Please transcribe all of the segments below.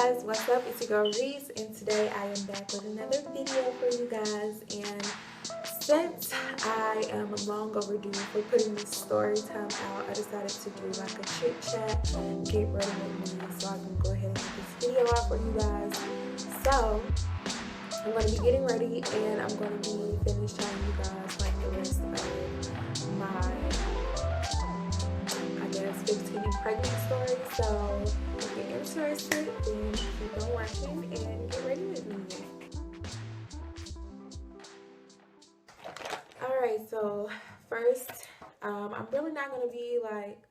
guys, what's up? It's your girl Reese, and today I am back with another video for you guys. And since I am long overdue for putting this story time out, I decided to do like a chit chat, get ready with me, so I can go ahead and get this video out for you guys. So I'm going to be getting ready, and I'm going to be finished telling you guys like the rest of my, I guess, 15 and pregnant story. So if you're interested, then keep on watching and get ready with me. Alright, so first, I'm really not going to be like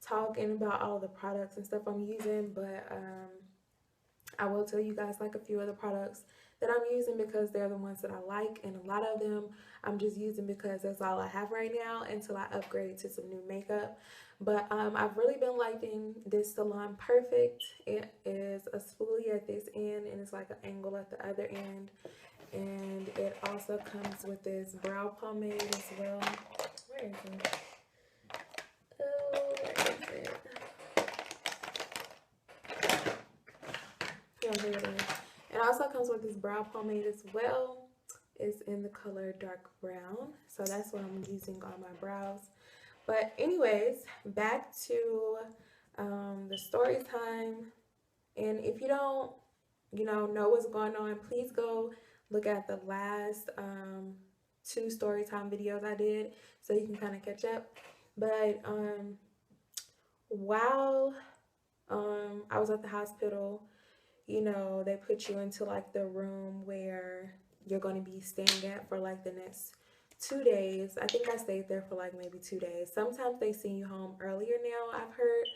talking about all the products and stuff I'm using, but I will tell you guys like a few of the products that I'm using because they're the ones that I like, and a lot of them I'm just using because that's all I have right now until I upgrade to some new makeup. But I've really been liking this Salon Perfect. It is a spoolie at this end and it's like an angle at the other end. And it also comes with this brow pomade as well. Where is it? Oh, where is it? Oh, here it is. It also comes with this brow pomade as well. It's in the color dark brown. So that's what I'm using on my brows. But anyways, back to the story time. And if you don't, know what's going on, please go look at the last 2 story time videos I did so you can kind of catch up. But while I was at the hospital, they put you into like the room where you're going to be staying at for like the next 2 days. I think I stayed there for like maybe 2 days. Sometimes they send you home earlier now, I've heard.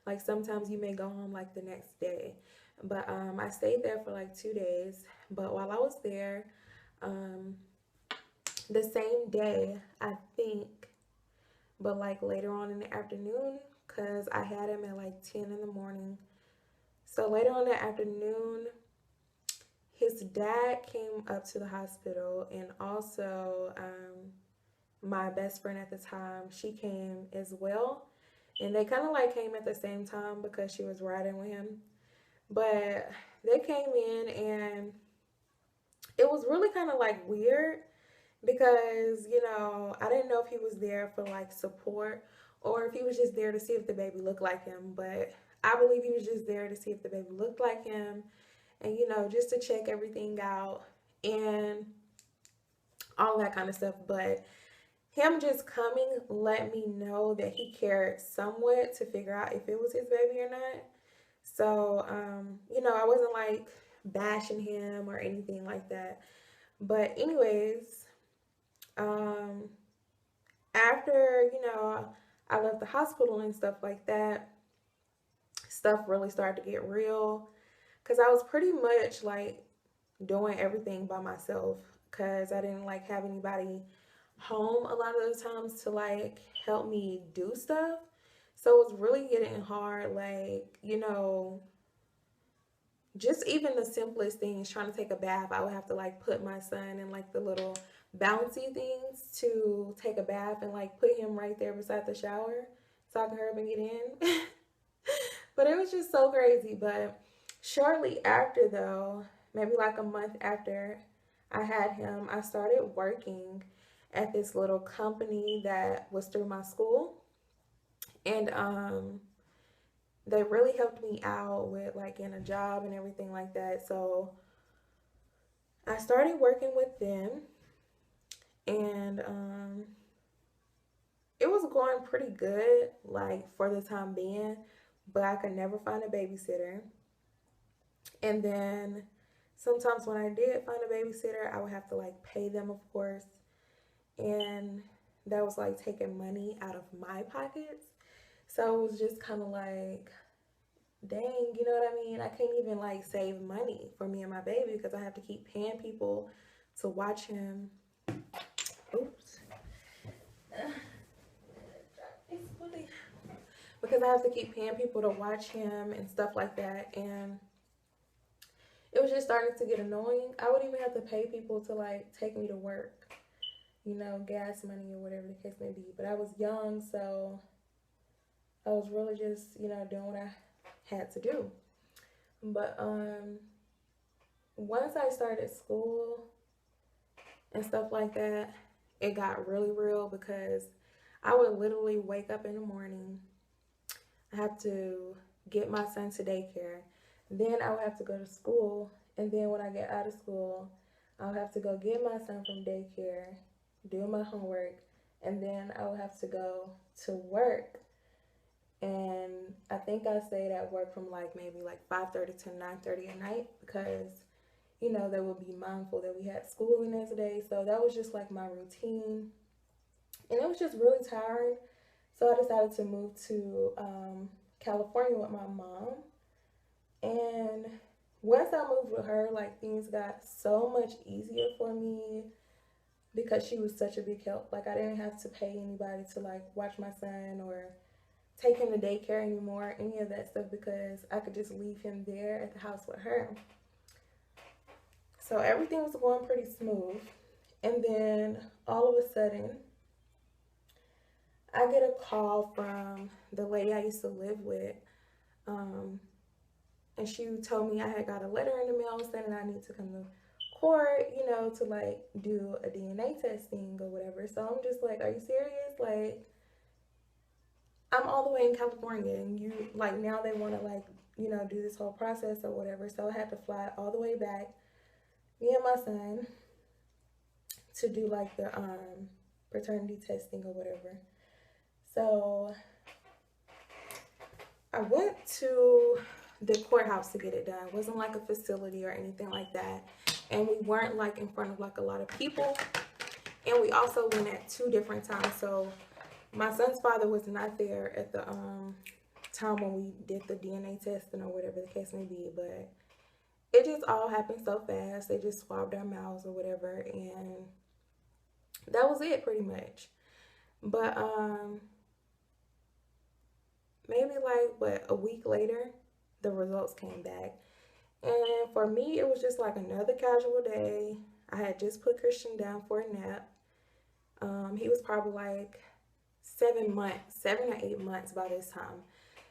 Like sometimes you may go home like the next day. But I stayed there for like 2 days. But while I was there, the same day, I think, but like later on in the afternoon, because I had him at like 10 in the morning. So later on in the afternoon, his dad came up to the hospital, and also my best friend at the time, she came as well. And they kind of like came at the same time because she was riding with him. But they came in and it was really kind of like weird because, I didn't know if he was there for like support or if he was just there to see if the baby looked like him. But I believe he was just there to see if the baby looked like him and, just to check everything out and all that kind of stuff. But him just coming let me know that he cared somewhat to figure out if it was his baby or not. So, I wasn't like bashing him or anything like that. But anyways, after, I left the hospital and stuff like that, stuff really started to get real because I was pretty much like doing everything by myself because I didn't like have anybody home a lot of the times to like help me do stuff. So it was really getting hard, like, just even the simplest things, trying to take a bath, I would have to like put my son in like the little bouncy things to take a bath and like put him right there beside the shower so I can hurry up and get in. But it was just so crazy. But shortly after though, maybe like a month after I had him, I started working at this little company that was through my school. And they really helped me out with like in a job and everything like that. So I started working with them, and it was going pretty good like for the time being, but I could never find a babysitter. And then sometimes when I did find a babysitter, I would have to like pay them, of course, and that was like taking money out of my pockets. So it was just kind of like, dang, you know what I mean? I can't even like save money for me and my baby because I have to keep paying people to watch him. Oops. Because I have to keep paying people to watch him and stuff like that. And it was just starting to get annoying. I would even have to pay people to like take me to work, gas money or whatever the case may be. But I was young, so I was really just, doing what I had to do. But once I started school and stuff like that, it got really real because I would literally wake up in the morning. I have to get my son to daycare. Then I would have to go to school. And then when I get out of school, I'll have to go get my son from daycare, do my homework, and then I would have to go to work. And I think I stayed at work from like maybe like 5:30 to 9:30 at night because they would be mindful that we had school the next day. So that was just like my routine. And it was just really tiring. So I decided to move to California with my mom. And once I moved with her, like things got so much easier for me because she was such a big help. Like I didn't have to pay anybody to like watch my son or take him to daycare anymore, any of that stuff, because I could just leave him there at the house with her. So everything was going pretty smooth. And then all of a sudden, I get a call from the lady I used to live with. Um, and she told me I had got a letter in the mail saying I need to come to court, to like do a DNA testing or whatever. So I'm just like, are you serious? Like, I'm all the way in California and you like now they want to like, do this whole process or whatever. So I had to fly all the way back, me and my son, to do like the paternity testing or whatever. So I went to the courthouse to get it done. It wasn't like a facility or anything like that. And we weren't like in front of like a lot of people. And we also went at 2 different times. So my son's father was not there at the time when we did the DNA testing or whatever the case may be. But it just all happened so fast. They just swabbed our mouths or whatever. And that was it pretty much. But maybe like a week later, the results came back. And for me, it was just like another casual day. I had just put Christian down for a nap. He was probably like 7 or 8 months by this time.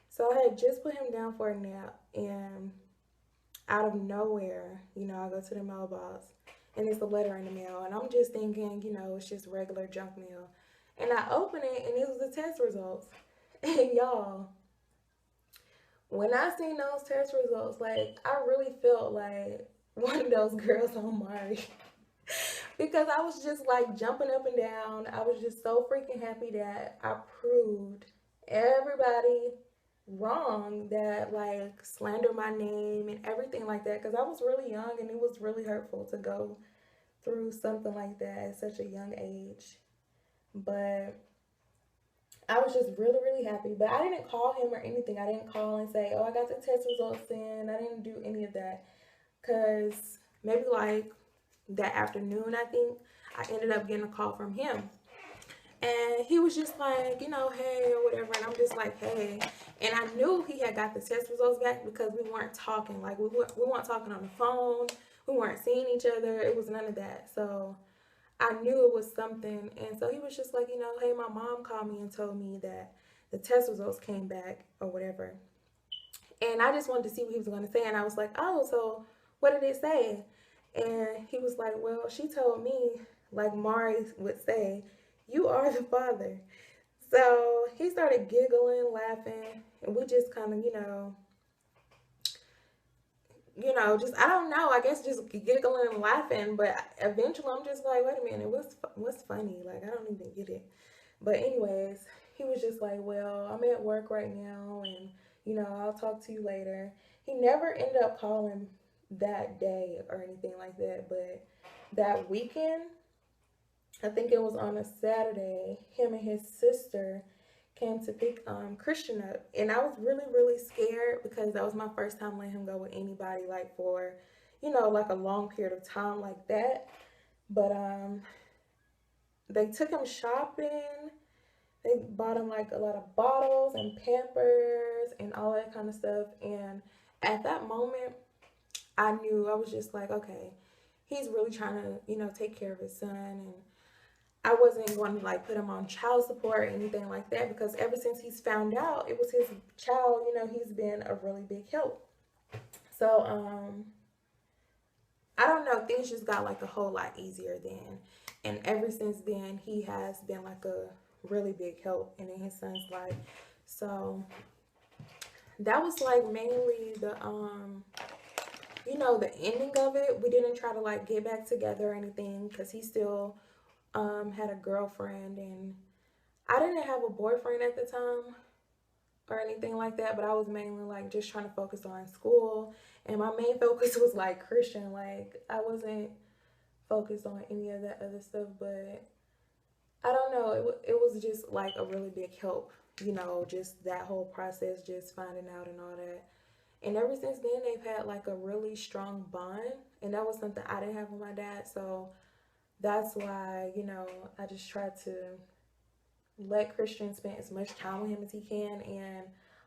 So I had just put him down for a nap, and out of nowhere, I go to the mailbox and it's a letter in the mail, and I'm just thinking, it's just regular junk mail. And I open it and it was the test results. And y'all, when I seen those test results, like I really felt like one of those girls on Mari. Because I was just like jumping up and down. I was just so freaking happy that I proved everybody wrong that like slander my name and everything like that, because I was really young and it was really hurtful to go through something like that at such a young age. But I was just really, really happy. But I didn't call him or anything. I didn't call and say, oh, I got the test results in. I didn't do any of that. Because maybe like that afternoon, I think, I ended up getting a call from him. And he was just like, hey, or whatever. And I'm just like, hey. And I knew he had got the test results back because we weren't talking. Like, we weren't talking on the phone. We weren't seeing each other. It was none of that. So I knew it was something. And so he was just like, hey, my mom called me and told me that the test results came back or whatever. And I just wanted to see what he was going to say. And I was like, oh, so what did it say? And he was like, well, she told me, like Mari would say, you are the father. So he started giggling, laughing, and we just kind of, just, I don't know, I guess just giggling and laughing. But eventually I'm just like, wait a minute, what's funny? Like, I don't even get it. But anyways, he was just like, well, I'm at work right now, and, I'll talk to you later. He never ended up calling that day or anything like that. But that weekend, I think it was on a Saturday, him and his sister came to pick Christian up. And I was really, really scared because that was my first time letting him go with anybody, like for, like a long period of time like that. But they took him shopping. They bought him like a lot of bottles and Pampers and all that kind of stuff. And at that moment, I knew, I was just like, okay, he's really trying to, take care of his son. And I wasn't going to like put him on child support or anything like that, because ever since he's found out it was his child, he's been a really big help. So, I don't know, things just got like a whole lot easier then. And ever since then, he has been like a really big help in his son's life. So that was like mainly the the ending of it. We didn't try to like get back together or anything because he still had a girlfriend, and I didn't have a boyfriend at the time or anything like that, but I was mainly like just trying to focus on school, and my main focus was like Christian. Like I wasn't focused on any of that other stuff, but I don't know, it was just like a really big help, just that whole process, just finding out and all that. And ever since then, they've had like a really strong bond, and that was something I didn't have with my dad. So that's why, I just try to let Christian spend as much time with him as he can, and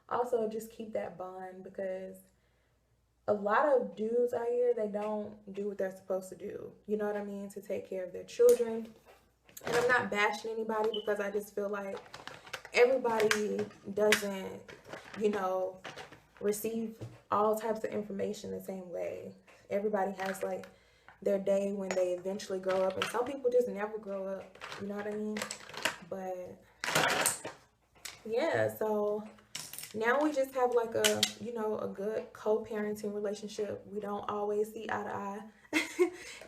also just keep that bond, because a lot of dudes out here, they don't do what they're supposed to do. You know what I mean? To take care of their children. And I'm not bashing anybody, because I just feel like everybody doesn't, you know, receive all types of information the same way. Everybody has like their day when they eventually grow up, and some people just never grow up. You know what I mean? But yeah, so now we just have like a good co-parenting relationship. We don't always see eye to eye,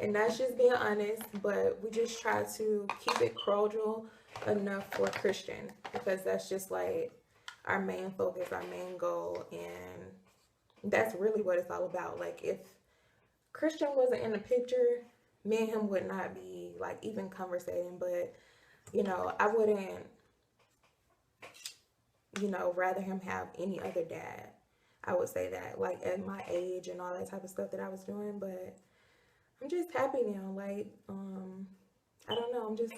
and that's just being honest. But we just try to keep it cordial enough for Christian, because that's just like our main focus, our main goal, and that's really what it's all about. Like if Christian wasn't in the picture, me and him would not be like even conversating. But I wouldn't, rather him have any other dad. I would say that, like at my age and all that type of stuff that I was doing. But I'm just happy now. Like, I don't know, I'm just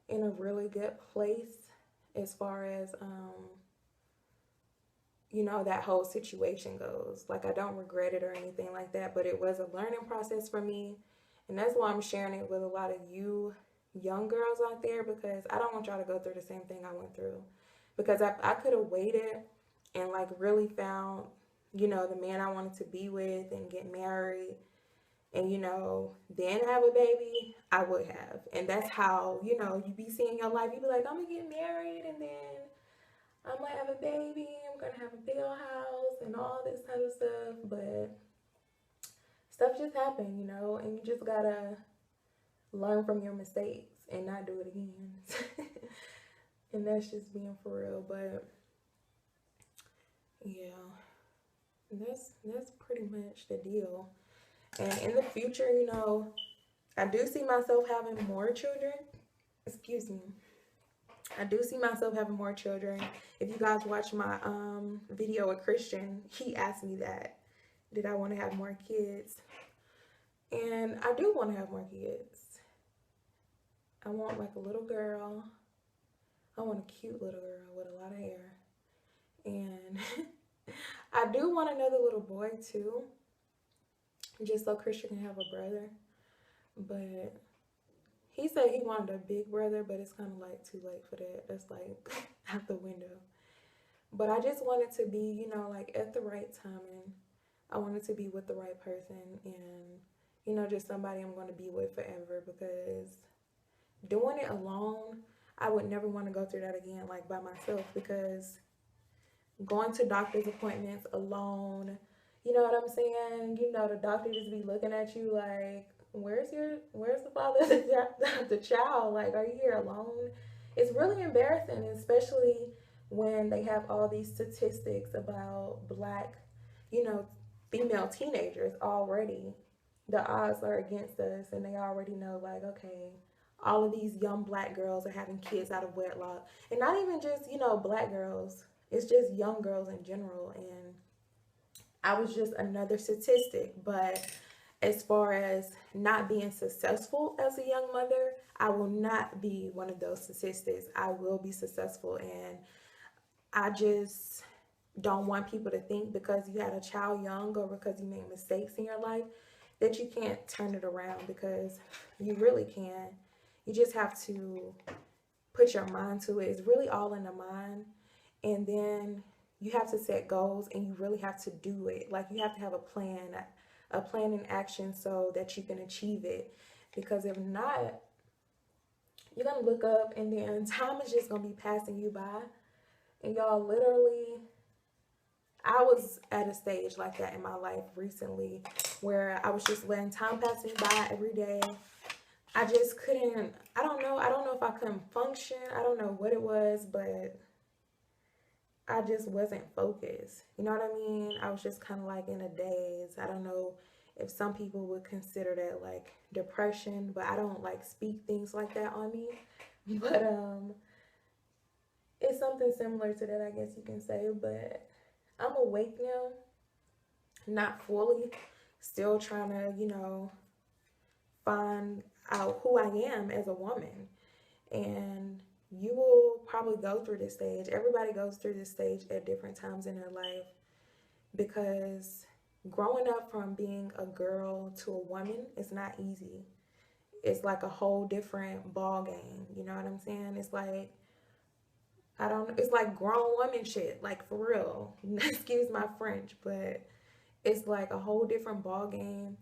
in a really good place as far as that whole situation goes. Like, I don't regret it or anything like that, but it was a learning process for me. And that's why I'm sharing it with a lot of you young girls out there, because I don't want y'all to go through the same thing I went through. Because I could have waited and like really found, the man I wanted to be with and get married and, then have a baby, I would have. And that's how, you be seeing your life. You be like, I'm going to get married, and then I'm going to have a baby. I'm going to have a big old house and all this type of stuff. But stuff just happened, and you just got to learn from your mistakes and not do it again. And that's just being for real. But yeah, that's pretty much the deal. And in the future, I do see myself having more children. Excuse me. I do see myself having more children. If you guys watch my video with Christian, he asked me that. Did I want to have more kids? And I do want to have more kids. I want like a little girl. I want a cute little girl with a lot of hair. And I do want another little boy too, just so Christian can have a brother. But he said he wanted a big brother, but it's kind of like too late for that. That's like out the window. But I just wanted to be, like at the right timing. I wanted to be with the right person, and, just somebody I'm going to be with forever, because doing it alone, I would never want to go through that again, like by myself, because going to doctor's appointments alone, you know what I'm saying? The doctor just be looking at you like, where's the father of the child? Like, are you here alone? It's really embarrassing, especially when they have all these statistics about black, female teenagers already. The odds are against us, and they already know, like, okay, all of these young black girls are having kids out of wedlock. And not even just, black girls. It's just young girls in general. And I was just another statistic. But as far as not being successful as a young mother, I will not be one of those statistics. I will be successful. And I just don't want people to think because you had a child young or because you made mistakes in your life that you can't turn it around, because you really can. You just have to put your mind to it. It's really all in the mind. And then, you have to set goals and you really have to do it. Like, you have to have a plan in action so that you can achieve it. Because if not, you're gonna look up and then time is just gonna be passing you by. And y'all, literally, I was at a stage like that in my life recently where I was just letting time pass me by every day. I just couldn't, I don't know if I couldn't function. I don't know what it was, but I just wasn't focused. You know what I mean? I was just kind of like in a daze. I don't know if some people would consider that like depression, but I don't like speak things like that on me. But it's something similar to that, I guess you can say. But I'm awake now, not fully, still trying to, find out who I am as a woman. And you will probably go through this stage. Everybody goes through this stage at different times in their life, because growing up from being a girl to a woman is not easy. It's like a whole different ball game. You know what I'm saying? It's like, it's like grown woman shit, like for real. Excuse my French, but it's like a whole different ball game.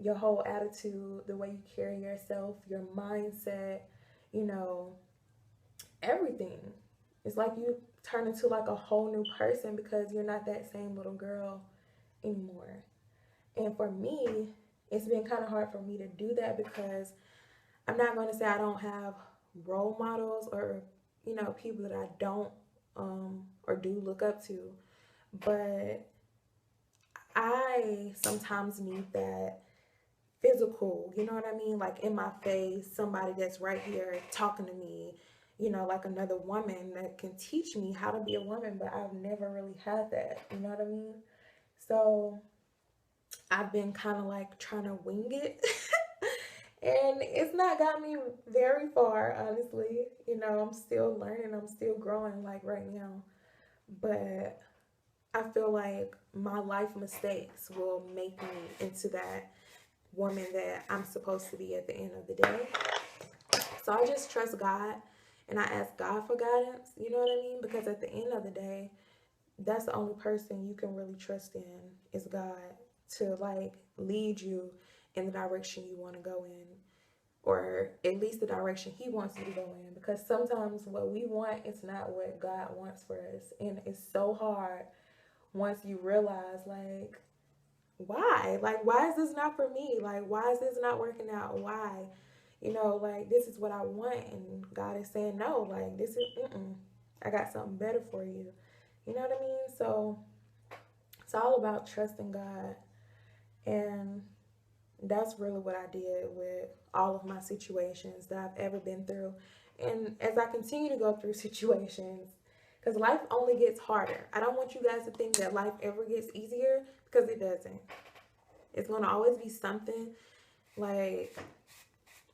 Your whole attitude, the way you carry yourself, your mindset, you know, everything. It's like you turn into like a whole new person because you're not that same little girl anymore. And for me, it's been kind of hard for me to do that because I'm not going to say I don't have role models or, people that I don't or do look up to. But I sometimes need that physical, you know what I mean? Like in my face, somebody that's right here talking to me, like another woman that can teach me how to be a woman, but I've never really had that, you know what I mean? So I've been kind of like trying to wing it. And it's not got me very far, honestly. I'm still learning, I'm still growing like right now. But I feel like my life mistakes will make me into that woman that I'm supposed to be at the end of the day. So I just trust God and I ask God for guidance, you know what I mean? Because at the end of the day, that's the only person you can really trust in is God to like lead you in the direction you want to go in, or at least the direction He wants you to go in. Because sometimes what we want is not what God wants for us. And it's so hard once you realize, like, why? Like, why is this not for me? Like, why is this not working out? Why? Like, this is what I want. And God is saying, no, like, this is, I got something better for you. You know what I mean? So it's all about trusting God. And that's really what I did with all of my situations that I've ever been through. And as I continue to go through situations, because life only gets harder. I don't want you guys to think that life ever gets easier, because it doesn't. It's going to always be something, like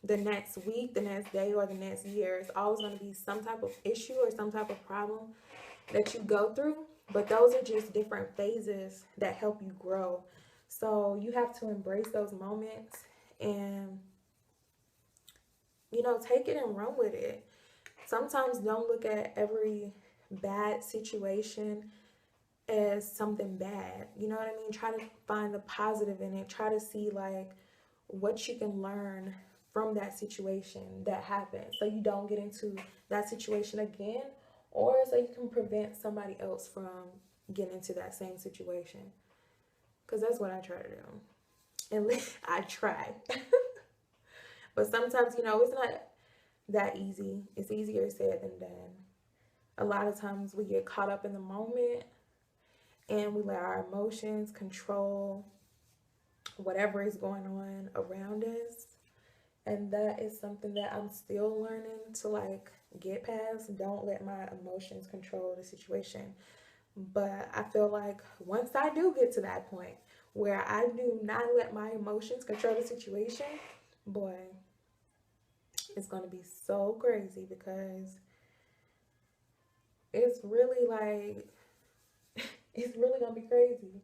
the next week, the next day, or the next year. It's always going to be some type of issue or some type of problem that you go through. But those are just different phases that help you grow. So you have to embrace those moments and, take it and run with it. Sometimes don't look at every bad situation as something bad. You know what I mean? Try to find the positive in it. Try to see like what you can learn from that situation that happened, so you don't get into that situation again, or so you can prevent somebody else from getting into that same situation. Because that's what I try to do. And I try. But sometimes, it's not that easy. It's easier said than done. A lot of times we get caught up in the moment and we let our emotions control whatever is going on around us. And that is something that I'm still learning to like get past. Don't let my emotions control the situation. But I feel like once I do get to that point where I do not let my emotions control the situation, boy, it's going to be so crazy, because it's really like, it's really going to be crazy.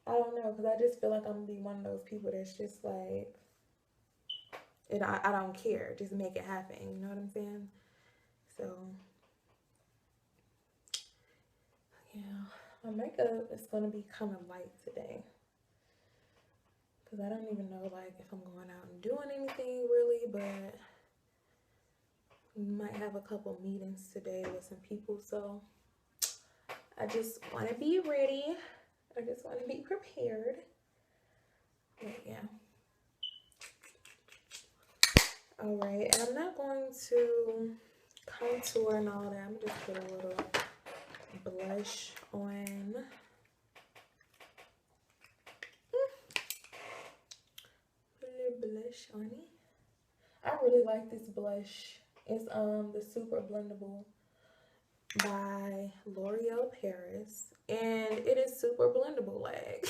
I don't know, because I just feel like I'm going to be one of those people that's just like, I don't care. Just make it happen. You know what I'm saying? So, Yeah, my makeup is gonna be kind of light today because I don't even know like if I'm going out and doing anything really, but we might have a couple meetings today with some people, so I just want to be ready. I just want to be prepared. But yeah. All right, and I'm not going to contour and all that. I'm just put a little blush on. Put a little blush on it. I really like this blush. It's the Super Blendable by L'Oreal Paris, and it is super blendable. Like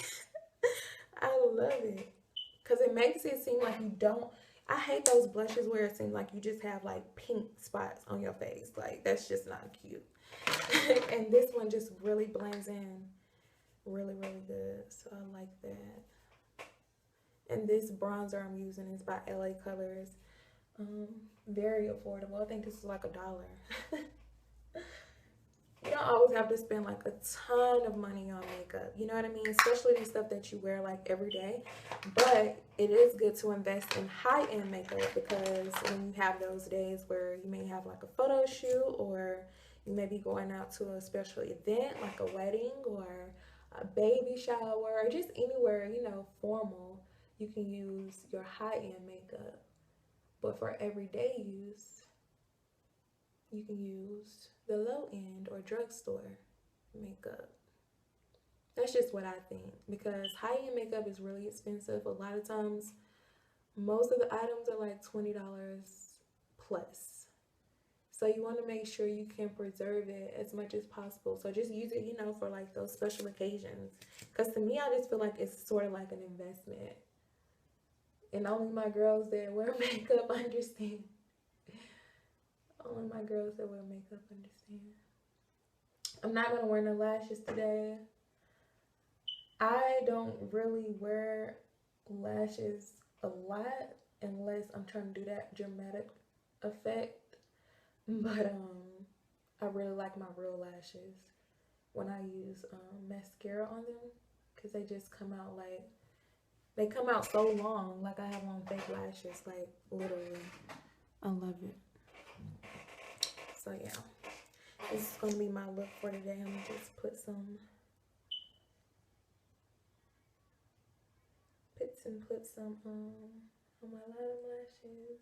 I love it because it makes it seem like you don't. I hate those blushes where it seems like you just have like pink spots on your face. Like that's just not cute. And this one just really blends in really good, so I like that. And this bronzer I'm using is by LA Colors. Very affordable. I think this is like $1. You don't always have to spend like a ton of money on makeup, you know what I mean? Especially the stuff that you wear like every day. But it is good to invest in high-end makeup because when you have those days where you may have like a photo shoot, or you may be going out to a special event like a wedding or a baby shower, or just anywhere, you know, formal, you can use your high-end makeup. But for everyday use, you can use the low end or drugstore makeup. That's just what I think, because high end makeup is really expensive. A lot of times, most of the items are like $20 plus. So you want to make sure you can preserve it as much as possible. So just use it, you know, for like those special occasions. Because to me, I just feel like it's sort of like an investment. And only my girls that wear makeup understand. Only my girls that wear makeup understand. I'm not going to wear no lashes today. I don't really wear lashes a lot unless I'm trying to do that dramatic effect. But I really like my real lashes when I use mascara on them, because they just come out like, they come out so long. Like I have on fake lashes, like literally. I love it. So yeah, this is gonna be my look for today. I'm gonna just put some on my bottom lashes.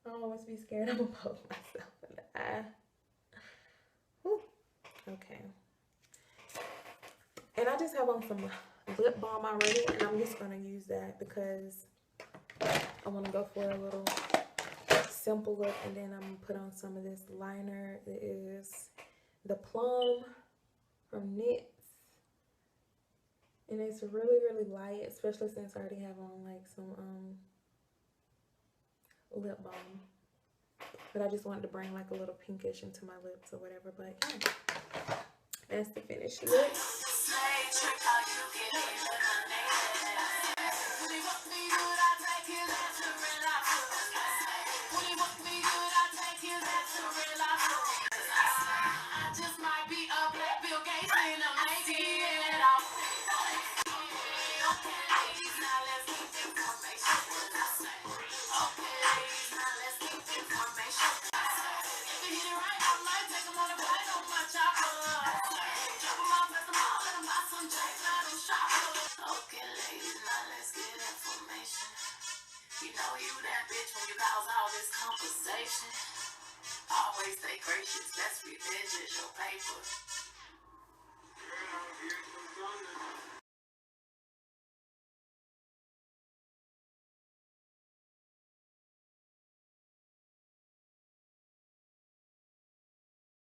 I always be scared I'm gonna poke myself in the eye. Whew. Okay. And I just have on some lip balm already, and I'm just gonna use that because I want to go for a little simple look, and then I'm gonna put on some of this liner. It is the Plum from NYX, and it's really light, especially since I already have on like some lip balm. But I just wanted to bring like a little pinkish into my lips or whatever. But yeah, that's the finished look. You know you that bitch when you cause all this conversation. Always stay gracious, best revenge is your paper.